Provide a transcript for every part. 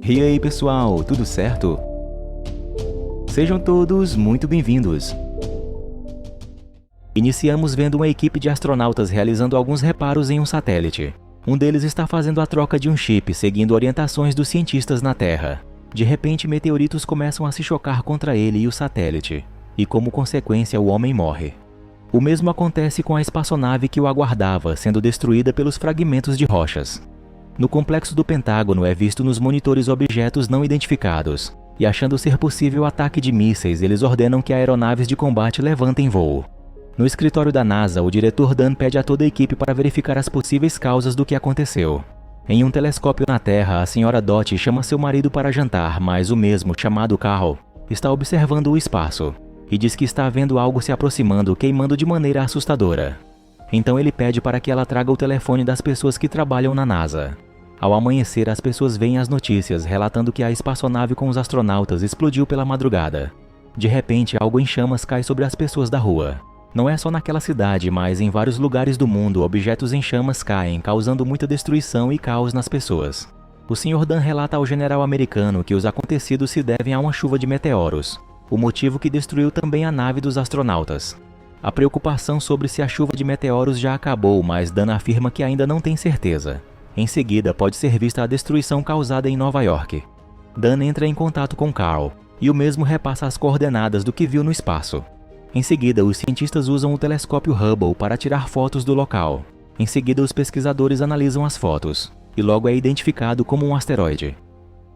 E aí pessoal, tudo certo? Sejam todos muito bem-vindos. Iniciamos vendo uma equipe de astronautas realizando alguns reparos em um satélite. Um deles está fazendo a troca de um chip seguindo orientações dos cientistas na Terra. De repente, meteoritos começam a se chocar contra ele e o satélite, e como consequência o homem morre. O mesmo acontece com a espaçonave que o aguardava, sendo destruída pelos fragmentos de rochas. No complexo do Pentágono é visto nos monitores objetos não identificados, e achando ser possível ataque de mísseis, eles ordenam que aeronaves de combate levantem voo. No escritório da NASA, o diretor Dan pede a toda a equipe para verificar as possíveis causas do que aconteceu. Em um telescópio na Terra, a senhora Dot chama seu marido para jantar, mas o mesmo, chamado Carl, está observando o espaço, e diz que está vendo algo se aproximando, queimando de maneira assustadora. Então ele pede para que ela traga o telefone das pessoas que trabalham na NASA. Ao amanhecer, as pessoas veem as notícias relatando que a espaçonave com os astronautas explodiu pela madrugada. De repente, algo em chamas cai sobre as pessoas da rua. Não é só naquela cidade, mas em vários lugares do mundo, objetos em chamas caem, causando muita destruição e caos nas pessoas. O Sr. Dan relata ao general americano que os acontecidos se devem a uma chuva de meteoros, o motivo que destruiu também a nave dos astronautas. A preocupação sobre se a chuva de meteoros já acabou, mas Dan afirma que ainda não tem certeza. Em seguida, pode ser vista a destruição causada em Nova York. Dan entra em contato com Carl, e o mesmo repassa as coordenadas do que viu no espaço. Em seguida, os cientistas usam o telescópio Hubble para tirar fotos do local. Em seguida, os pesquisadores analisam as fotos, e logo é identificado como um asteroide.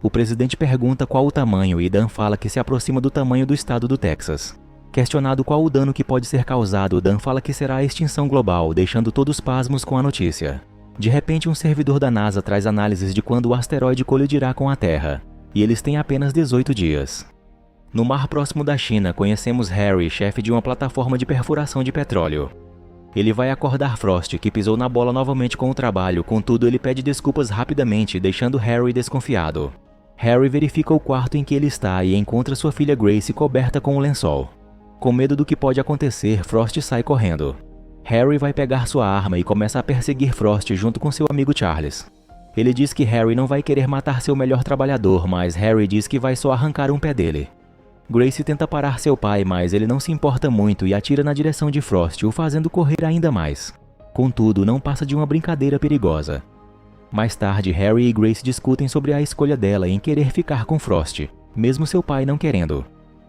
O presidente pergunta qual o tamanho e Dan fala que se aproxima do tamanho do estado do Texas. Questionado qual o dano que pode ser causado, Dan fala que será a extinção global, deixando todos pasmos com a notícia. De repente, um servidor da NASA traz análises de quando o asteroide colidirá com a Terra, e eles têm apenas 18 dias. No mar próximo da China, conhecemos Harry, chefe de uma plataforma de perfuração de petróleo. Ele vai acordar Frost, que pisou na bola novamente com o trabalho, contudo ele pede desculpas rapidamente, deixando Harry desconfiado. Harry verifica o quarto em que ele está e encontra sua filha Grace coberta com um lençol. Com medo do que pode acontecer, Frost sai correndo. Harry vai pegar sua arma e começa a perseguir Frost junto com seu amigo Charles. Ele diz que Harry não vai querer matar seu melhor trabalhador, mas Harry diz que vai só arrancar um pé dele. Grace tenta parar seu pai, mas ele não se importa muito e atira na direção de Frost, o fazendo correr ainda mais. Contudo, não passa de uma brincadeira perigosa. Mais tarde, Harry e Grace discutem sobre a escolha dela em querer ficar com Frost, mesmo seu pai não querendo.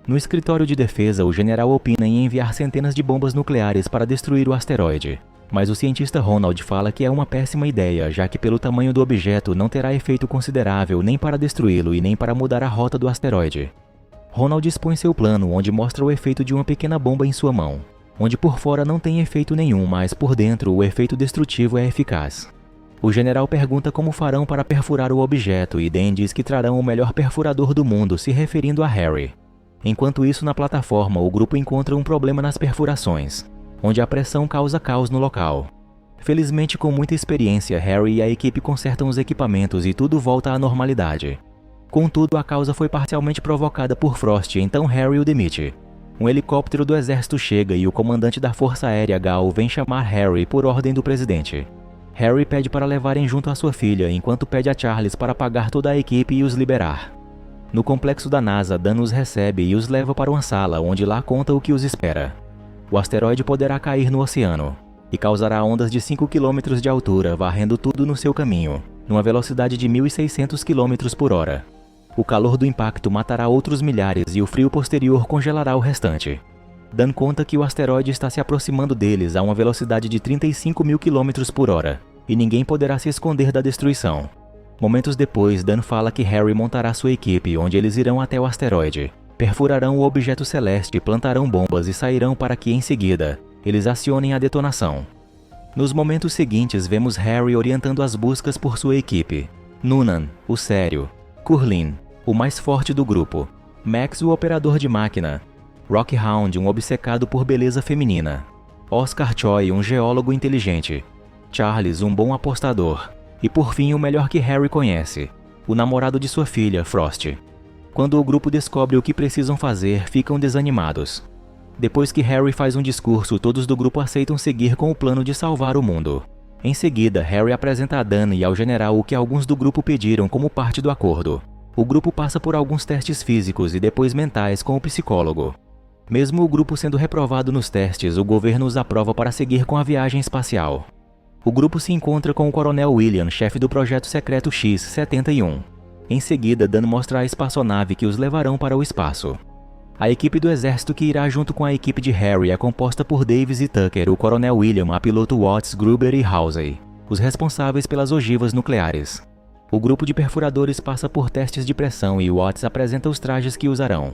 No escritório de defesa, o general opina em enviar centenas de bombas nucleares para destruir o asteroide. Mas o cientista Ronald fala que é uma péssima ideia, já que pelo tamanho do objeto não terá efeito considerável nem para destruí-lo e nem para mudar a rota do asteroide. Ronald expõe seu plano, onde mostra o efeito de uma pequena bomba em sua mão, onde por fora não tem efeito nenhum, mas por dentro o efeito destrutivo é eficaz. O general pergunta como farão para perfurar o objeto e Dan diz que trarão o melhor perfurador do mundo, se referindo a Harry. Enquanto isso, na plataforma, o grupo encontra um problema nas perfurações, onde a pressão causa caos no local. Felizmente, com muita experiência, Harry e a equipe consertam os equipamentos e tudo volta à normalidade. Contudo, a causa foi parcialmente provocada por Frost, então Harry o demite. Um helicóptero do exército chega e o comandante da Força Aérea Gal vem chamar Harry por ordem do presidente. Harry pede para levarem junto a sua filha, enquanto pede a Charles para pagar toda a equipe e os liberar. No complexo da NASA, Dan os recebe e os leva para uma sala, onde lá conta o que os espera. O asteroide poderá cair no oceano, e causará ondas de 5 km de altura, varrendo tudo no seu caminho, numa velocidade de 1.600 km por hora. O calor do impacto matará outros milhares e o frio posterior congelará o restante. Dan conta que o asteroide está se aproximando deles a uma velocidade de 35.000 km por hora, e ninguém poderá se esconder da destruição. Momentos depois, Dan fala que Harry montará sua equipe, onde eles irão até o asteroide, perfurarão o objeto celeste, plantarão bombas e sairão para que, em seguida, eles acionem a detonação. Nos momentos seguintes, vemos Harry orientando as buscas por sua equipe. Noonan, o sério. Curlin, o mais forte do grupo. Max, o operador de máquina. Rockhound, um obcecado por beleza feminina. Oscar Choi, um geólogo inteligente. Charles, um bom apostador. E por fim, o melhor que Harry conhece, o namorado de sua filha, Frost. Quando o grupo descobre o que precisam fazer, ficam desanimados. Depois que Harry faz um discurso, todos do grupo aceitam seguir com o plano de salvar o mundo. Em seguida, Harry apresenta a Dan e ao general o que alguns do grupo pediram como parte do acordo. O grupo passa por alguns testes físicos e depois mentais com o psicólogo. Mesmo o grupo sendo reprovado nos testes, o governo os aprova para seguir com a viagem espacial. O grupo se encontra com o Coronel William, chefe do Projeto Secreto X-71. Em seguida, Dan mostra a espaçonave que os levarão para o espaço. A equipe do exército que irá junto com a equipe de Harry é composta por Davis e Tucker, o Coronel William, a piloto Watts, Gruber e Halsey, os responsáveis pelas ogivas nucleares. O grupo de perfuradores passa por testes de pressão e Watts apresenta os trajes que usarão.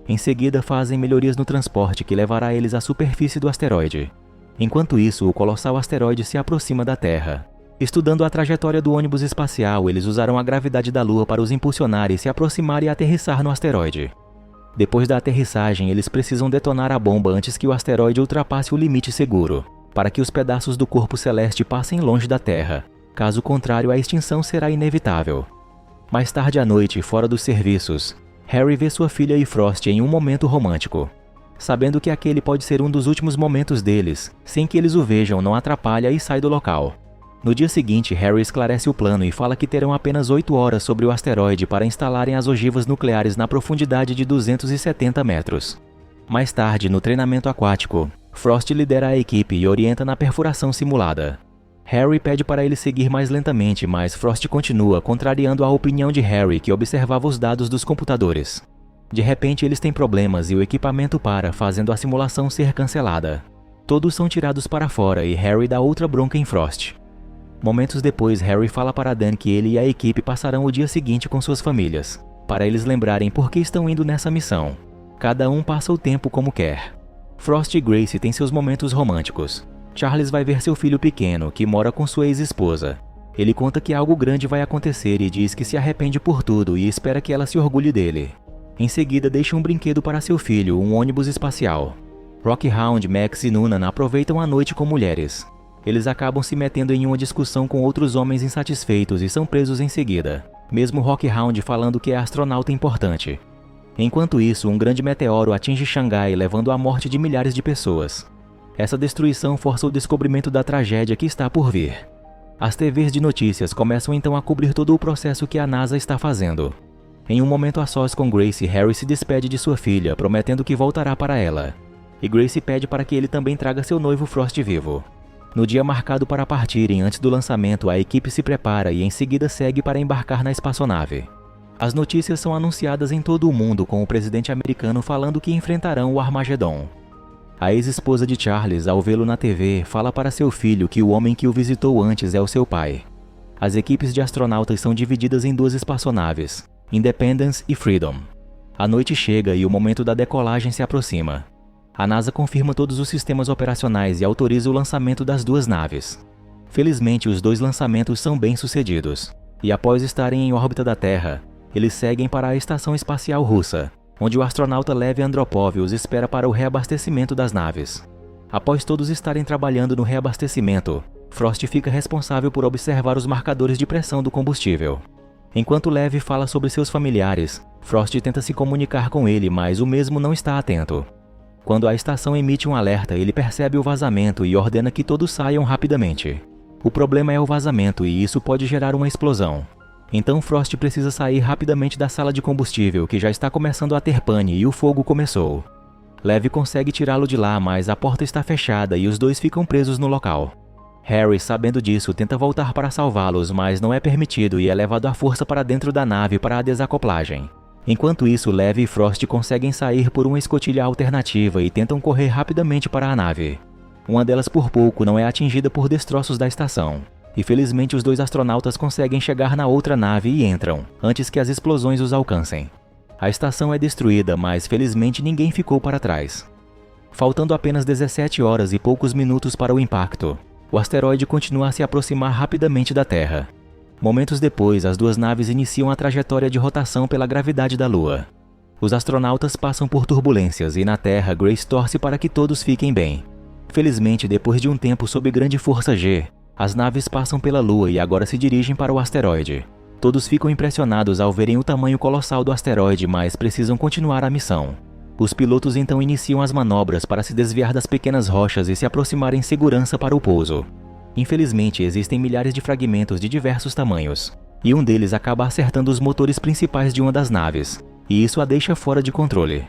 Em seguida, fazem melhorias no transporte que levará eles à superfície do asteroide. Enquanto isso, o colossal asteroide se aproxima da Terra. Estudando a trajetória do ônibus espacial, eles usarão a gravidade da Lua para os impulsionar e se aproximar e aterrissar no asteroide. Depois da aterrissagem, eles precisam detonar a bomba antes que o asteroide ultrapasse o limite seguro, para que os pedaços do corpo celeste passem longe da Terra. Caso contrário, a extinção será inevitável. Mais tarde à noite, fora dos serviços, Harry vê sua filha e Frost em um momento romântico. Sabendo que aquele pode ser um dos últimos momentos deles, sem que eles o vejam, não atrapalha e sai do local. No dia seguinte, Harry esclarece o plano e fala que terão apenas 8 horas sobre o asteroide para instalarem as ogivas nucleares na profundidade de 270 metros. Mais tarde, no treinamento aquático, Frost lidera a equipe e orienta na perfuração simulada. Harry pede para ele seguir mais lentamente, mas Frost continua, contrariando a opinião de Harry, que observava os dados dos computadores. De repente, eles têm problemas e o equipamento para, fazendo a simulação ser cancelada. Todos são tirados para fora e Harry dá outra bronca em Frost. Momentos depois, Harry fala para Dan que ele e a equipe passarão o dia seguinte com suas famílias, para eles lembrarem por que estão indo nessa missão. Cada um passa o tempo como quer. Frost e Grace têm seus momentos românticos. Charles vai ver seu filho pequeno, que mora com sua ex-esposa. Ele conta que algo grande vai acontecer e diz que se arrepende por tudo e espera que ela se orgulhe dele. Em seguida, deixa um brinquedo para seu filho, um ônibus espacial. Rockhound, Max e Noonan aproveitam a noite com mulheres. Eles acabam se metendo em uma discussão com outros homens insatisfeitos e são presos em seguida, mesmo Rockhound falando que é astronauta importante. Enquanto isso, um grande meteoro atinge Xangai, levando à morte de milhares de pessoas. Essa destruição força o descobrimento da tragédia que está por vir. As TVs de notícias começam então a cobrir todo o processo que a NASA está fazendo. Em um momento a sós com Grace, Harry se despede de sua filha, prometendo que voltará para ela. E Grace pede para que ele também traga seu noivo Frost vivo. No dia marcado para partirem antes do lançamento, a equipe se prepara e em seguida segue para embarcar na espaçonave. As notícias são anunciadas em todo o mundo, com o presidente americano falando que enfrentarão o Armagedon. A ex-esposa de Charles, ao vê-lo na TV, fala para seu filho que o homem que o visitou antes é o seu pai. As equipes de astronautas são divididas em 2 espaçonaves, Independence e Freedom. A noite chega e o momento da decolagem se aproxima. A NASA confirma todos os sistemas operacionais e autoriza o lançamento das 2 naves. Felizmente, os 2 lançamentos são bem-sucedidos, e após estarem em órbita da Terra, eles seguem para a Estação Espacial Russa, onde o astronauta Lev Andropov os espera para o reabastecimento das naves. Após todos estarem trabalhando no reabastecimento, Frost fica responsável por observar os marcadores de pressão do combustível. Enquanto Lev fala sobre seus familiares, Frost tenta se comunicar com ele, mas o mesmo não está atento. Quando a estação emite um alerta, ele percebe o vazamento e ordena que todos saiam rapidamente. O problema é o vazamento e isso pode gerar uma explosão. Então Frost precisa sair rapidamente da sala de combustível, que já está começando a ter pane e o fogo começou. Lev consegue tirá-lo de lá, mas a porta está fechada e os 2 ficam presos no local. Harry, sabendo disso, tenta voltar para salvá-los, mas não é permitido e é levado à força para dentro da nave para a desacoplagem. Enquanto isso, Lev e Frost conseguem sair por uma escotilha alternativa e tentam correr rapidamente para a nave. Uma delas por pouco não é atingida por destroços da estação. E felizmente os 2 astronautas conseguem chegar na outra nave e entram, antes que as explosões os alcancem. A estação é destruída, mas felizmente ninguém ficou para trás. Faltando apenas 17 horas e poucos minutos para o impacto, o asteroide continua a se aproximar rapidamente da Terra. Momentos depois, as 2 naves iniciam a trajetória de rotação pela gravidade da Lua. Os astronautas passam por turbulências e na Terra, Grace torce para que todos fiquem bem. Felizmente, depois de um tempo sob grande força G, as naves passam pela Lua e agora se dirigem para o asteroide. Todos ficam impressionados ao verem o tamanho colossal do asteroide, mas precisam continuar a missão. Os pilotos então iniciam as manobras para se desviar das pequenas rochas e se aproximar em segurança para o pouso. Infelizmente, existem milhares de fragmentos de diversos tamanhos. e um deles acaba acertando os motores principais de uma das naves, e isso a deixa fora de controle.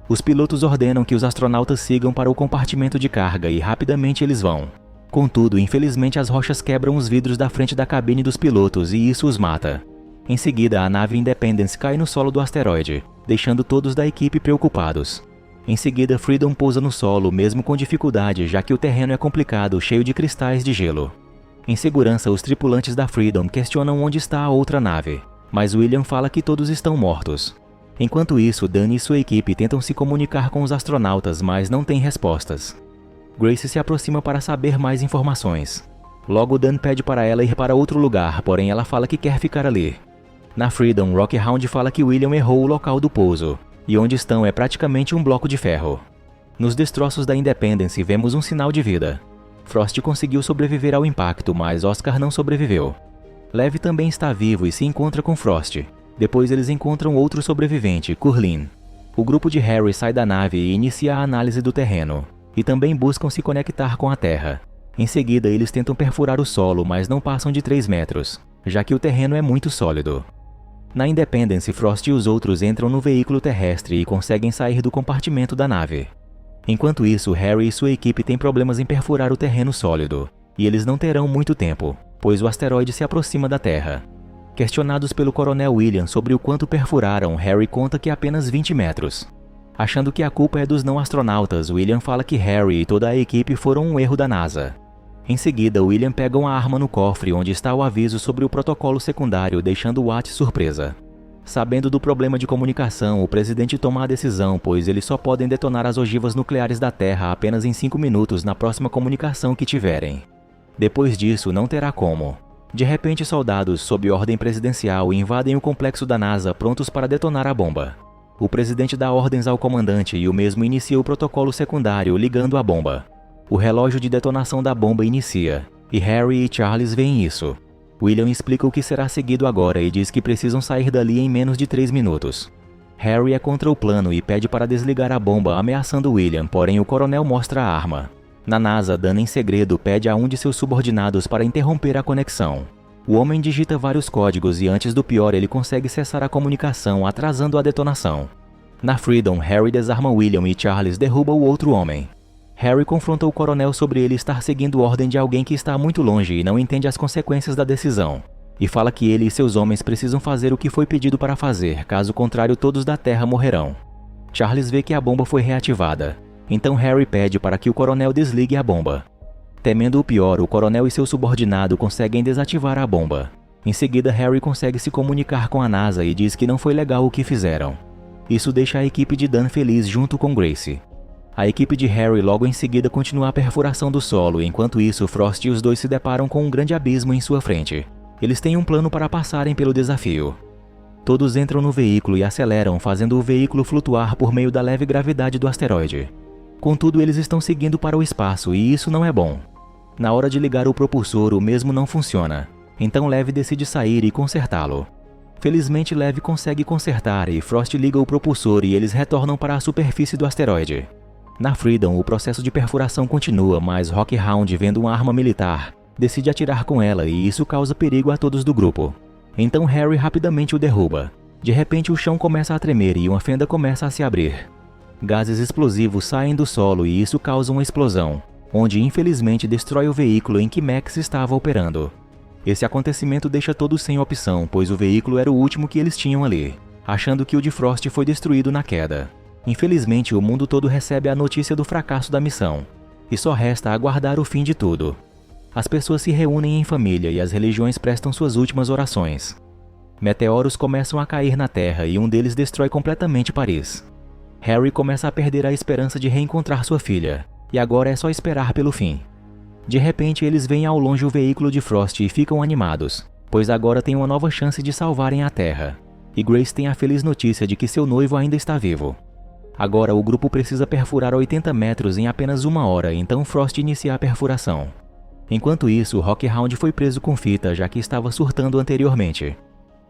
Os pilotos ordenam que os astronautas sigam para o compartimento de carga e rapidamente eles vão. Contudo, infelizmente as rochas quebram os vidros da frente da cabine dos pilotos e isso os mata. Em seguida, a nave Independence cai no solo do asteroide, deixando todos da equipe preocupados. Em seguida, Freedom pousa no solo, mesmo com dificuldade, já que o terreno é complicado, cheio de cristais de gelo. Em segurança, os tripulantes da Freedom questionam onde está a outra nave, mas William fala que todos estão mortos. Enquanto isso, Dan e sua equipe tentam se comunicar com os astronautas, mas não têm respostas. Grace se aproxima para saber mais informações. Logo, Dan pede para ela ir para outro lugar, porém ela fala que quer ficar ali. Na Freedom, Rockhound fala que William errou o local do pouso, e onde estão é praticamente um bloco de ferro. Nos destroços da Independence vemos um sinal de vida. Frost conseguiu sobreviver ao impacto, mas Oscar não sobreviveu. Lev também está vivo e se encontra com Frost. Depois eles encontram outro sobrevivente, Curlin. O grupo de Harry sai da nave e inicia a análise do terreno, e também buscam se conectar com a Terra. Em seguida, eles tentam perfurar o solo, mas não passam de 3 metros, já que o terreno é muito sólido. Na Independence, Frost e os outros entram no veículo terrestre e conseguem sair do compartimento da nave. Enquanto isso, Harry e sua equipe têm problemas em perfurar o terreno sólido, e eles não terão muito tempo, pois o asteroide se aproxima da Terra. Questionados pelo Coronel William sobre o quanto perfuraram, Harry conta que apenas 20 metros. Achando que a culpa é dos não-astronautas, William fala que Harry e toda a equipe foram um erro da NASA. Em seguida, William pega uma arma no cofre onde está o aviso sobre o protocolo secundário, deixando Watt surpresa. Sabendo do problema de comunicação, o presidente toma a decisão, pois eles só podem detonar as ogivas nucleares da Terra apenas em 5 minutos na próxima comunicação que tiverem. Depois disso, não terá como. De repente, soldados, sob ordem presidencial, invadem o complexo da NASA prontos para detonar a bomba. O presidente dá ordens ao comandante e o mesmo inicia o protocolo secundário ligando a bomba. O relógio de detonação da bomba inicia, e Harry e Charles veem isso. William explica o que será seguido agora e diz que precisam sair dali em menos de 3 minutos. Harry é contra o plano e pede para desligar a bomba, ameaçando William, porém o coronel mostra a arma. Na NASA, Dan em segredo pede a um de seus subordinados para interromper a conexão. O homem digita vários códigos e antes do pior ele consegue cessar a comunicação, atrasando a detonação. Na Freedom, Harry desarma William e Charles derruba o outro homem. Harry confronta o coronel sobre ele estar seguindo ordem de alguém que está muito longe e não entende as consequências da decisão, e fala que ele e seus homens precisam fazer o que foi pedido para fazer, caso contrário todos da Terra morrerão. Charles vê que a bomba foi reativada, então Harry pede para que o coronel desligue a bomba. Temendo o pior, o coronel e seu subordinado conseguem desativar a bomba. Em seguida, Harry consegue se comunicar com a NASA e diz que não foi legal o que fizeram. Isso deixa a equipe de Dan feliz junto com Grace. A equipe de Harry logo em seguida continua a perfuração do solo, enquanto isso Frost e os dois se deparam com um grande abismo em sua frente. Eles têm um plano para passarem pelo desafio. Todos entram no veículo e aceleram, fazendo o veículo flutuar por meio da leve gravidade do asteroide. Contudo, eles estão seguindo para o espaço e isso não é bom. Na hora de ligar o propulsor, o mesmo não funciona. Então Lev decide sair e consertá-lo. Felizmente, Lev consegue consertar e Frost liga o propulsor e eles retornam para a superfície do asteroide. Na Freedom, o processo de perfuração continua, mas Rockhound, vendo uma arma militar, decide atirar com ela e isso causa perigo a todos do grupo. Então Harry rapidamente o derruba. De repente, o chão começa a tremer e uma fenda começa a se abrir. Gases explosivos saem do solo e isso causa uma explosão, onde infelizmente destrói o veículo em que Max estava operando. Esse acontecimento deixa todos sem opção, pois o veículo era o último que eles tinham ali, achando que o de Frost foi destruído na queda. Infelizmente, o mundo todo recebe a notícia do fracasso da missão, e só resta aguardar o fim de tudo. As pessoas se reúnem em família e as religiões prestam suas últimas orações. Meteoros começam a cair na Terra e um deles destrói completamente Paris. Harry começa a perder a esperança de reencontrar sua filha, e agora é só esperar pelo fim. De repente, eles veem ao longe o veículo de Frost e ficam animados, pois agora tem uma nova chance de salvarem a Terra. E Grace tem a feliz notícia de que seu noivo ainda está vivo. Agora o grupo precisa perfurar 80 metros em apenas 1 hora, então Frost inicia a perfuração. Enquanto isso, Rockhound foi preso com fita, já que estava surtando anteriormente.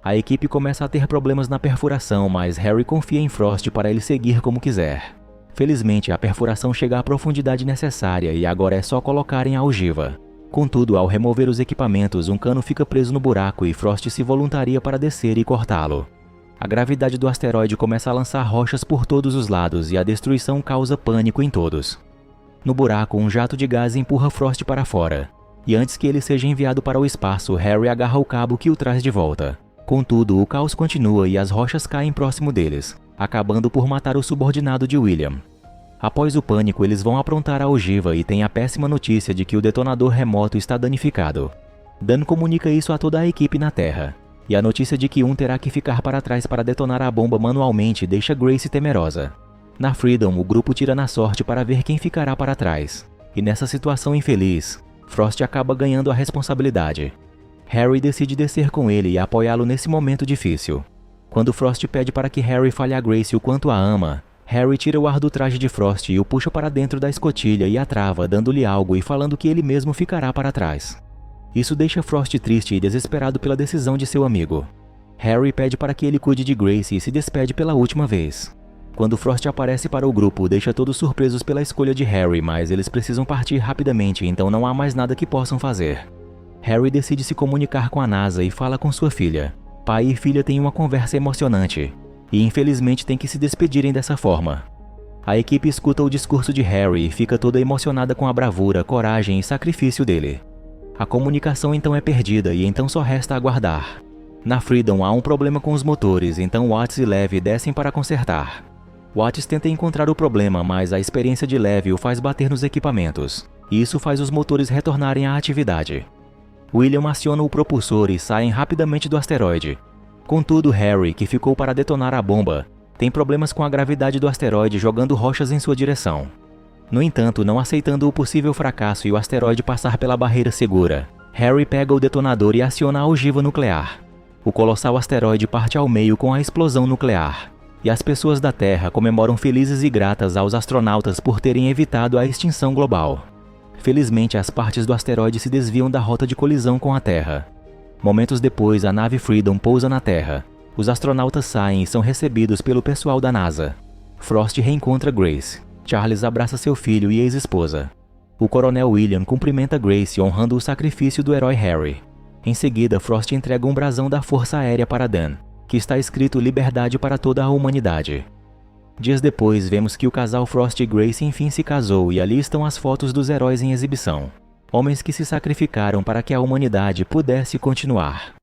A equipe começa a ter problemas na perfuração, mas Harry confia em Frost para ele seguir como quiser. Felizmente, a perfuração chega à profundidade necessária e agora é só colocarem a ogiva. Contudo, ao remover os equipamentos, um cano fica preso no buraco e Frost se voluntaria para descer e cortá-lo. A gravidade do asteroide começa a lançar rochas por todos os lados e a destruição causa pânico em todos. No buraco, um jato de gás empurra Frost para fora, e antes que ele seja enviado para o espaço, Harry agarra o cabo que o traz de volta. Contudo, o caos continua e as rochas caem próximo deles, acabando por matar o subordinado de William. Após o pânico, eles vão aprontar a ogiva e têm a péssima notícia de que o detonador remoto está danificado. Dan comunica isso a toda a equipe na Terra, e a notícia de que um terá que ficar para trás para detonar a bomba manualmente deixa Grace temerosa. Na Freedom, o grupo tira na sorte para ver quem ficará para trás, e nessa situação infeliz, Frost acaba ganhando a responsabilidade. Harry decide descer com ele e apoiá-lo nesse momento difícil. Quando Frost pede para que Harry fale a Grace o quanto a ama, Harry tira o ar do traje de Frost e o puxa para dentro da escotilha e a trava, dando-lhe algo e falando que ele mesmo ficará para trás. Isso deixa Frost triste e desesperado pela decisão de seu amigo. Harry pede para que ele cuide de Grace e se despede pela última vez. Quando Frost aparece para o grupo, deixa todos surpresos pela escolha de Harry, mas eles precisam partir rapidamente, então não há mais nada que possam fazer. Harry decide se comunicar com a NASA e fala com sua filha. Pai e filha têm uma conversa emocionante, e infelizmente têm que se despedirem dessa forma. A equipe escuta o discurso de Harry e fica toda emocionada com a bravura, coragem e sacrifício dele. A comunicação então é perdida e então só resta aguardar. Na Freedom há um problema com os motores, então Watts e Lev descem para consertar. Watts tenta encontrar o problema, mas a experiência de Lev o faz bater nos equipamentos, e isso faz os motores retornarem à atividade. William aciona o propulsor e saem rapidamente do asteroide. Contudo, Harry, que ficou para detonar a bomba, tem problemas com a gravidade do asteroide jogando rochas em sua direção. No entanto, não aceitando o possível fracasso e o asteroide passar pela barreira segura, Harry pega o detonador e aciona a ogiva nuclear. O colossal asteroide parte ao meio com a explosão nuclear, e as pessoas da Terra comemoram felizes e gratas aos astronautas por terem evitado a extinção global. Felizmente, as partes do asteroide se desviam da rota de colisão com a Terra. Momentos depois, a nave Freedom pousa na Terra. Os astronautas saem e são recebidos pelo pessoal da NASA. Frost reencontra Grace. Charles abraça seu filho e ex-esposa. O coronel William cumprimenta Grace, honrando o sacrifício do herói Harry. Em seguida, Frost entrega um brasão da Força Aérea para Dan, que está escrito Liberdade para toda a humanidade. Dias depois, vemos que o casal Frost e Grace enfim se casou e ali estão as fotos dos heróis em exibição. Homens que se sacrificaram para que a humanidade pudesse continuar.